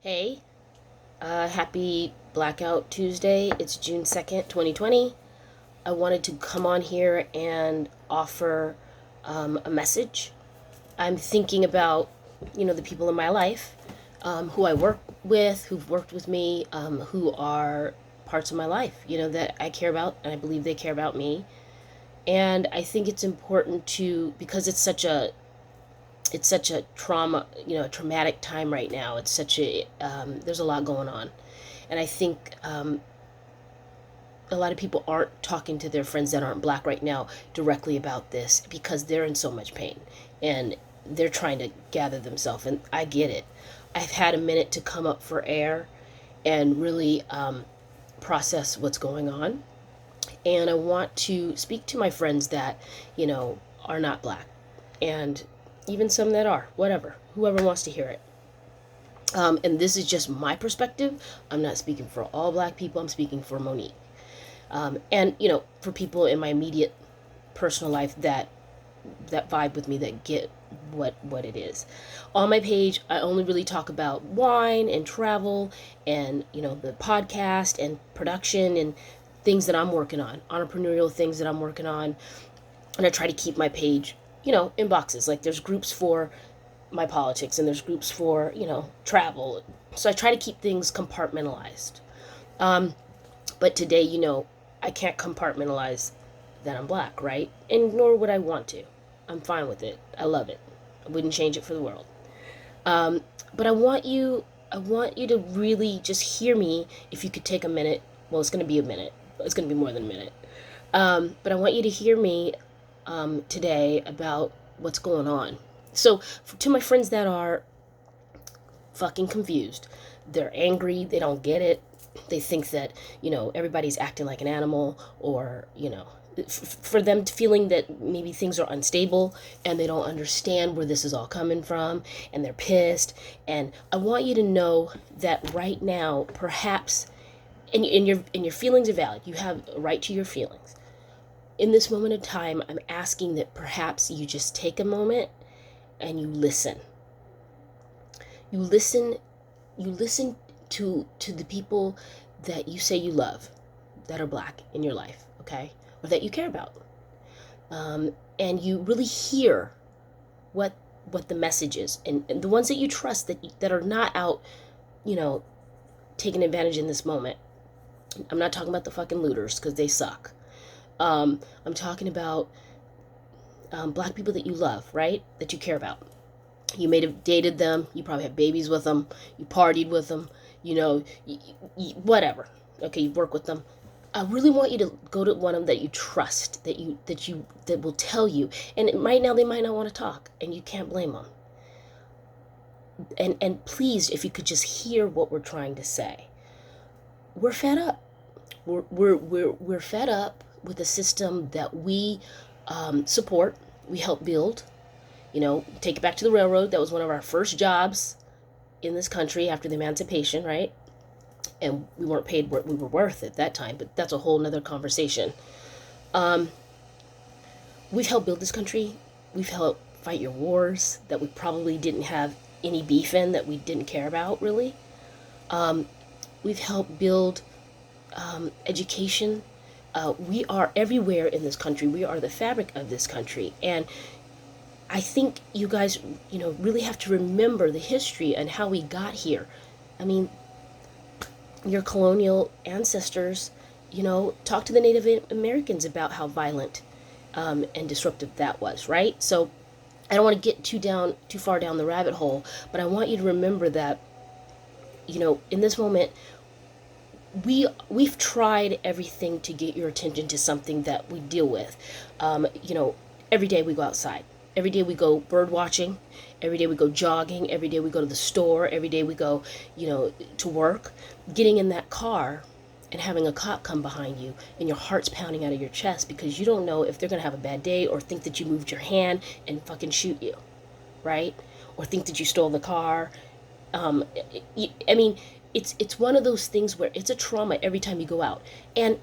Hey, happy Blackout Tuesday. It's June 2nd, 2020. I wanted to come on here and offer a message. I'm thinking about, the people in my life who I work with, who've worked with me, who are parts of my life, that I care about, and I believe they care about me. And I think it's important because it's such a a traumatic time right now. There's a lot going on. And I think a lot of people aren't talking to their friends that aren't black right now directly about this because they're in so much pain and they're trying to gather themselves. And I get it. I've had a minute to come up for air and really process what's going on. And I want to speak to my friends that, are not black, and even some that are, whoever wants to hear it. And this is just my perspective. I'm not speaking for all black people. I'm speaking for Monique. And for people in my immediate personal life that vibe with me, that get what it is. On my page, I only really talk about wine and travel and the podcast and production and things that I'm working on, entrepreneurial things that I'm working on. And I try to keep my page, in boxes. Like there's groups for my politics and there's groups for, travel. So I try to keep things compartmentalized. But today, I can't compartmentalize that I'm black, right? And nor would I want to. I'm fine with it. I love it. I wouldn't change it for the world. But I want you to really just hear me. If you could take a minute, well, it's going to be a minute. It's going to be more than a minute. But I want you to hear me today about what's going on. So, to my friends that are fucking confused, they're angry, they don't get it, they think that, everybody's acting like an animal, or, for them feeling that maybe things are unstable and they don't understand where this is all coming from and they're pissed. And I want you to know that right now, perhaps, and your feelings are valid. You have a right to your feelings. In this moment of time, I'm asking that perhaps you just take a moment and you listen. You listen. You listen to the people that you say you love, that are black in your life, okay, or that you care about, and you really hear what the message is, and the ones that you trust that are not out, taking advantage in this moment. I'm not talking about the fucking looters because they suck. I'm talking about black people that you love, right? That you care about. You may have dated them. You probably have babies with them. You partied with them. Whatever. Okay, you work with them. I really want you to go to one of them that you trust, that will tell you. And right now they might not want to talk, and you can't blame them. And please, if you could just hear what we're trying to say. We're fed up. We're fed up with a system that we support, we help build. Take it back to the railroad. That was one of our first jobs in this country after the emancipation, right? And we weren't paid what we were worth at that time, but that's a whole nother conversation. We've helped build this country. We've helped fight your wars that we probably didn't have any beef in, that we didn't care about, really. We've helped build education. We are everywhere in this country. We are the fabric of this country. And I think you guys, really have to remember the history and how we got here. I mean, your colonial ancestors, talk to the Native Americans about how violent and disruptive that was, right? So I don't want to get too far down the rabbit hole, but I want you to remember that, in this moment, we've tried everything to get your attention to something that we deal with. Every day we go outside. Every day we go bird watching. Every day we go jogging. Every day we go to the store. Every day we go, to work. Getting in that car and having a cop come behind you and your heart's pounding out of your chest because you don't know if they're going to have a bad day or think that you moved your hand and fucking shoot you, right? Or think that you stole the car. I mean, it's one of those things where it's a trauma every time you go out. And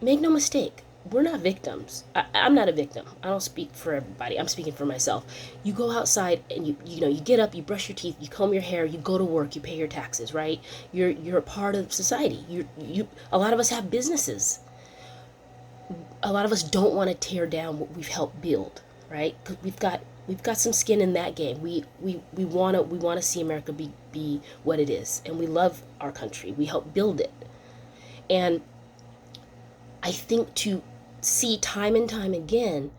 make no mistake, we're not victims. I'm not a victim. I don't speak for everybody. I'm speaking for myself. You go outside and you get up, you brush your teeth, you comb your hair, you go to work, you pay your taxes, right? You're a part of society. A lot of us have businesses. A lot of us don't want to tear down what we've helped build, right? Because we've got some skin in that game. We want to see America be what it is, and we love our country. We help build it, and I think to see time and time again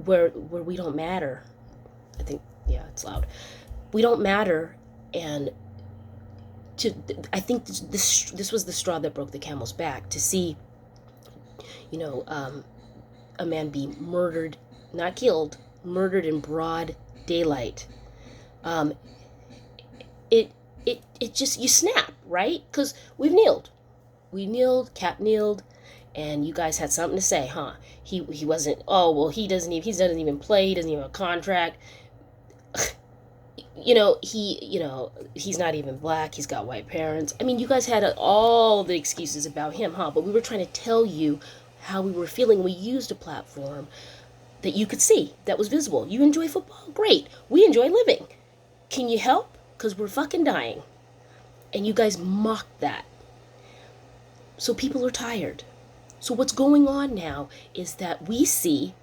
where we don't matter. I think, yeah, it's loud. We don't matter, and I think this was the straw that broke the camel's back, to see, a man be murdered, not killed, murdered in broad daylight. Um, it just, you snap, right? Because we kneeled, Cap kneeled, and you guys had something to say, huh? He wasn't. Oh well, he doesn't even play. He doesn't even have a contract. He's not even black. He's got white parents. I mean, you guys had all the excuses about him, huh? But we were trying to tell you how we were feeling. We used a platform that you could see, that was visible. You enjoy football? Great. We enjoy living. Can you help? Because we're fucking dying. And you guys mocked that. So people are tired. So what's going on now is that we see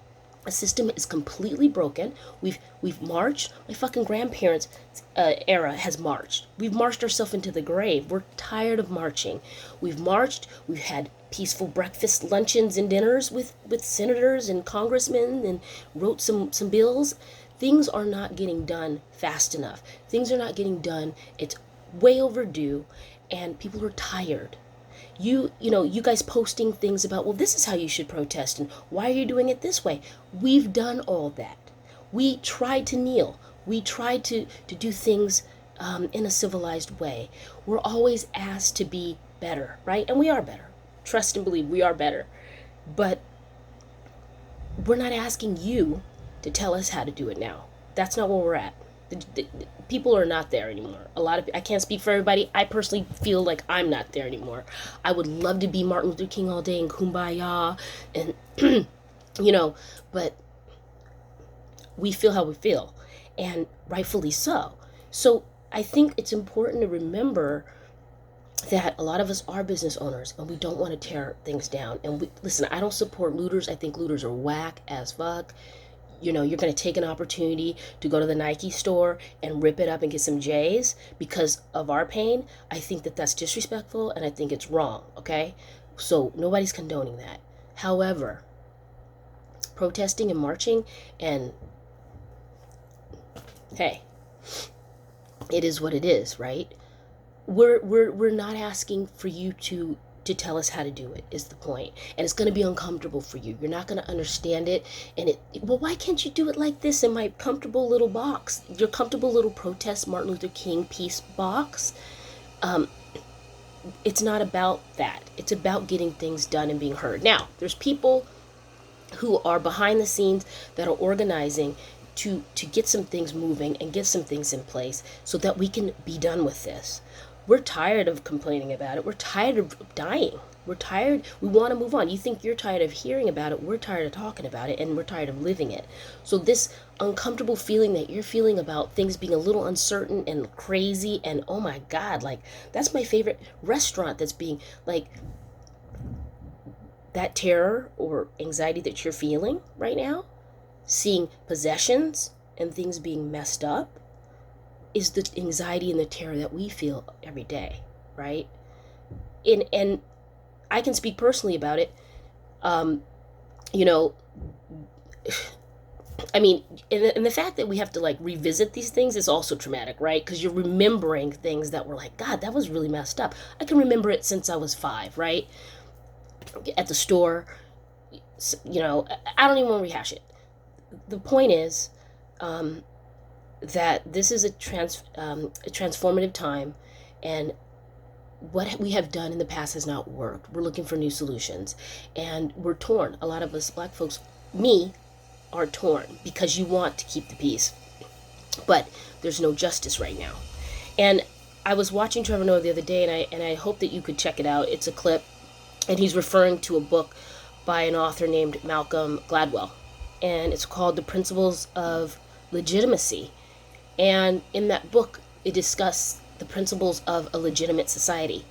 a system is completely broken. We've marched. My fucking grandparents' era has marched. We've marched ourselves into the grave. We're tired of marching. We've marched. We've had peaceful breakfast, luncheons, and dinners with senators and congressmen, and wrote some bills. Things are not getting done fast enough. Things are not getting done. It's way overdue, and people are tired. You guys posting things about, well, this is how you should protest, and why are you doing it this way? We've done all that. We tried to kneel. We tried to do things in a civilized way. We're always asked to be better, right? And we are better. Trust and believe we are better. But we're not asking you to tell us how to do it now. That's not where we're at. The people are not there anymore. I can't speak for everybody. I personally feel like I'm not there anymore. I would love to be Martin Luther King all day and kumbaya, and but we feel how we feel, and rightfully so. So I think it's important to remember that a lot of us are business owners, and we don't want to tear things down. And listen, I don't support looters. I think looters are whack as fuck. You're going to take an opportunity to go to the Nike store and rip it up and get some J's because of our pain. I think that that's disrespectful, and I think it's wrong, okay? So nobody's condoning that. However, protesting and marching, and hey, it is what it is, right? We're not asking for you to tell us how to do it, is the point. And it's going to be uncomfortable for you. You're not going to understand it. And well, why can't you do it like this in my comfortable little box? Your comfortable little protest Martin Luther King peace box? It's not about that. It's about getting things done and being heard. Now, there's people who are behind the scenes that are organizing to get some things moving and get some things in place so that we can be done with this. We're tired of complaining about it. We're tired of dying. We're tired. We want to move on. You think you're tired of hearing about it. We're tired of talking about it, and we're tired of living it. So this uncomfortable feeling that you're feeling about things being a little uncertain and crazy, and oh my God, like, that's my favorite restaurant that's being, like, that terror or anxiety that you're feeling right now, seeing possessions and things being messed up, is the anxiety and the terror that we feel every day, right? And I can speak personally about it. I mean, and the fact that we have to like revisit these things is also traumatic, right? Because you're remembering things that were like, God, that was really messed up. I can remember it since I was 5, right? At the store, I don't even want to rehash it. The point is, that this is a transformative time, and what we have done in the past has not worked. We're looking for new solutions, and we're torn. A lot of us black folks, me, are torn because you want to keep the peace, but there's no justice right now. And I was watching Trevor Noah the other day, and I hope that you could check it out. It's a clip And he's referring to a book by an author named Malcolm Gladwell. And it's called The Principles of Legitimacy. And in that book, it discussed the principles of a legitimate society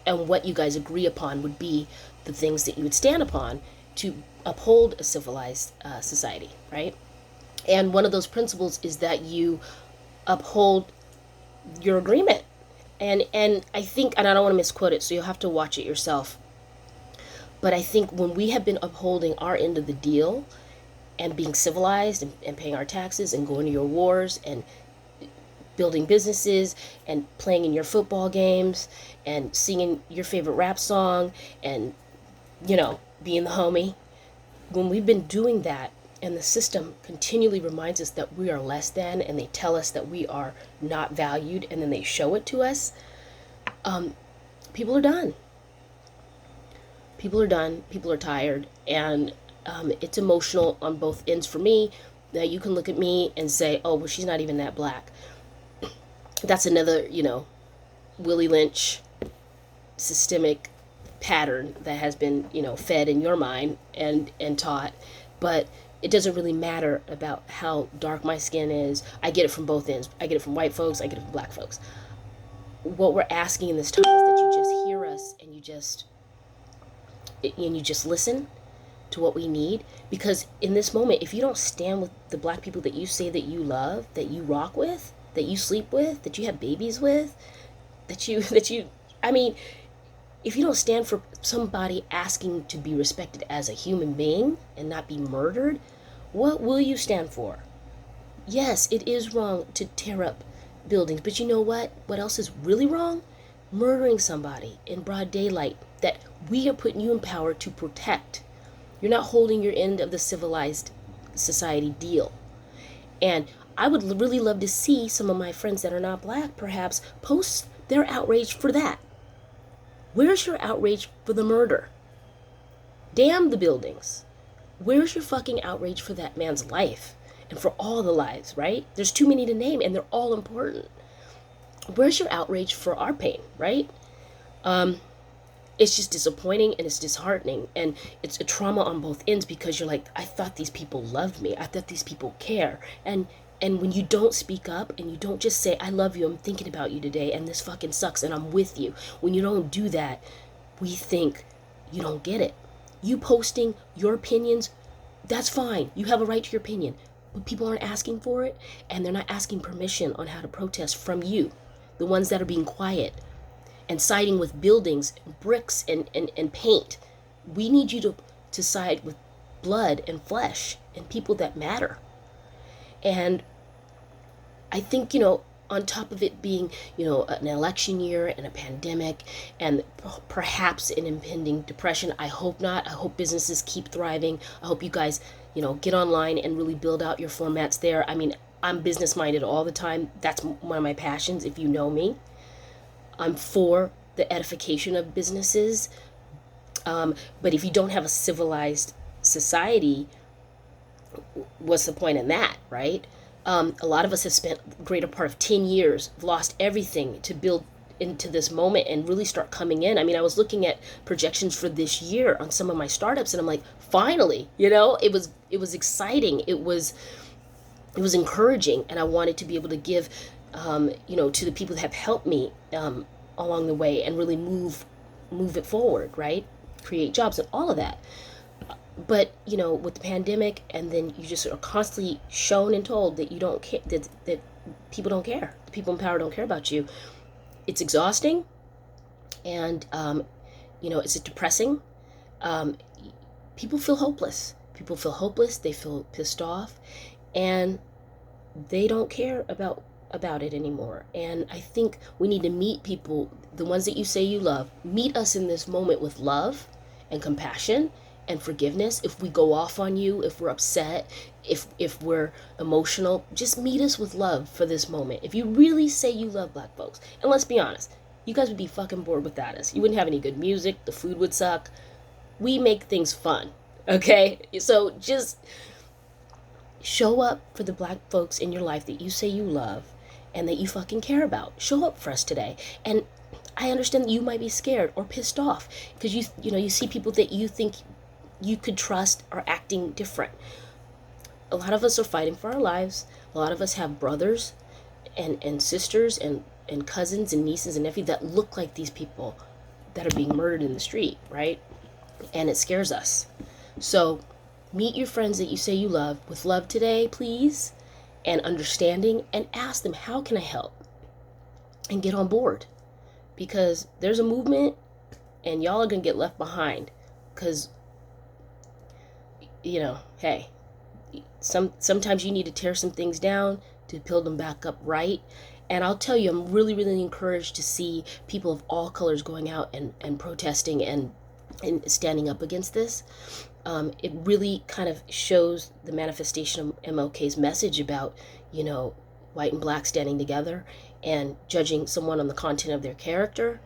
and what you guys agree upon would be the things that you would stand upon to uphold a civilized society, right? And one of those principles is that you uphold your agreement. And I think, and I don't want to misquote it, so you'll have to watch it yourself. But I think when we have been upholding our end of the deal and being civilized and paying our taxes and going to your wars and building businesses and playing in your football games and singing your favorite rap song and, being the homie, when we've been doing that and the system continually reminds us that we are less than and they tell us that we are not valued and then they show it to us, people are done. People are done. People are tired. And it's emotional on both ends for me. Now you can look at me and say, oh, well, she's not even that black. That's another, Willie Lynch systemic pattern that has been, fed in your mind and taught. But it doesn't really matter about how dark my skin is. I get it from both ends. I get it from white folks. I get it from black folks. What we're asking in this time is that you just hear us and you just listen to what we need. Because in this moment, if you don't stand with the black people that you say that you love, that you rock with, that you sleep with, that you have babies with, if you don't stand for somebody asking to be respected as a human being and not be murdered, what will you stand for? Yes, it is wrong to tear up buildings, but you know what? What else is really wrong? Murdering somebody in broad daylight that we are putting you in power to protect. You're not holding your end of the civilized society deal. And I would really love to see some of my friends that are not black perhaps post their outrage for that. Where's your outrage for the murder? Damn the buildings. Where's your fucking outrage for that man's life? And for all the lives, right? There's too many to name and they're all important. Where's your outrage for our pain, right? It's just disappointing and it's disheartening and it's a trauma on both ends because you're like, I thought these people loved me. I thought these people care. And when you don't speak up and you don't just say, I love you, I'm thinking about you today, and this fucking sucks, and I'm with you. When you don't do that, we think you don't get it. You posting your opinions, that's fine. You have a right to your opinion. But people aren't asking for it, and they're not asking permission on how to protest from you, the ones that are being quiet and siding with buildings, bricks, and paint. We need you to side with blood and flesh and people that matter. And I think, on top of it being, an election year and a pandemic and perhaps an impending depression, I hope not. I hope businesses keep thriving. I hope you guys, get online and really build out your formats there. I mean, I'm business minded all the time. That's one of my passions, if you know me. I'm for the edification of businesses. But if you don't have a civilized society, what's the point in that, right? A lot of us have spent the greater part of 10 years, lost everything to build into this moment and really start coming in. I mean, I was looking at projections for this year on some of my startups and I'm like, finally, it was exciting. It was encouraging. And I wanted to be able to give, to the people that have helped me along the way and really move it forward, right? Create jobs and all of that. But, with the pandemic, and then you just are constantly shown and told that you don't care, that people don't care. The people in power don't care about you. It's exhausting, and, it's depressing. People feel hopeless. People feel hopeless. They feel pissed off, and they don't care about it anymore. And I think we need to meet people, the ones that you say you love, meet us in this moment with love and compassion and forgiveness. If we go off on you, if we're upset, if we're emotional, just meet us with love for this moment. If you really say you love black folks, and let's be honest, you guys would be fucking bored without us. You wouldn't have any good music, the food would suck. We make things fun, okay? So just show up for the black folks in your life that you say you love and that you fucking care about. Show up for us today. And I understand that you might be scared or pissed off because you see people that you think you could trust are acting different. A lot of us are fighting for our lives. A lot of us have brothers and sisters and cousins and nieces and nephews that look like these people that are being murdered in the street, right? And it scares us. So meet your friends that you say you love with love today, please, and understanding, and ask them, how can I help? And get on board, because there's a movement and y'all are going to get left behind because, hey, sometimes you need to tear some things down to build them back up right. And I'll tell you, I'm really, really encouraged to see people of all colors going out and protesting and standing up against this. It really kind of shows the manifestation of MLK's message about, white and black standing together and judging someone on the content of their character.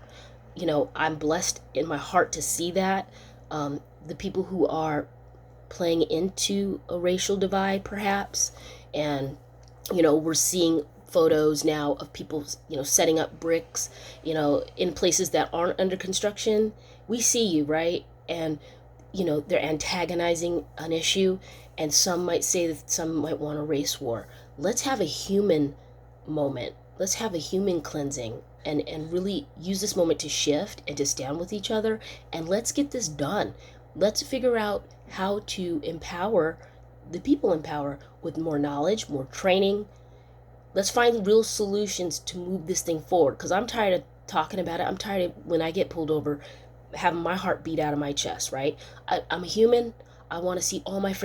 I'm blessed in my heart to see that. The people who are playing into a racial divide, perhaps, and, we're seeing photos now of people, setting up bricks, in places that aren't under construction. We see you, right? And, they're antagonizing an issue, and some might say that some might want a race war. Let's have a human moment. Let's have a human cleansing and really use this moment to shift and to stand with each other, and let's get this done. Let's figure out how to empower the people in power with more knowledge, more training. Let's find real solutions to move this thing forward, because I'm tired of talking about it. I'm tired of, when I get pulled over, having my heart beat out of my chest, right? I'm a human. I want to see all my friends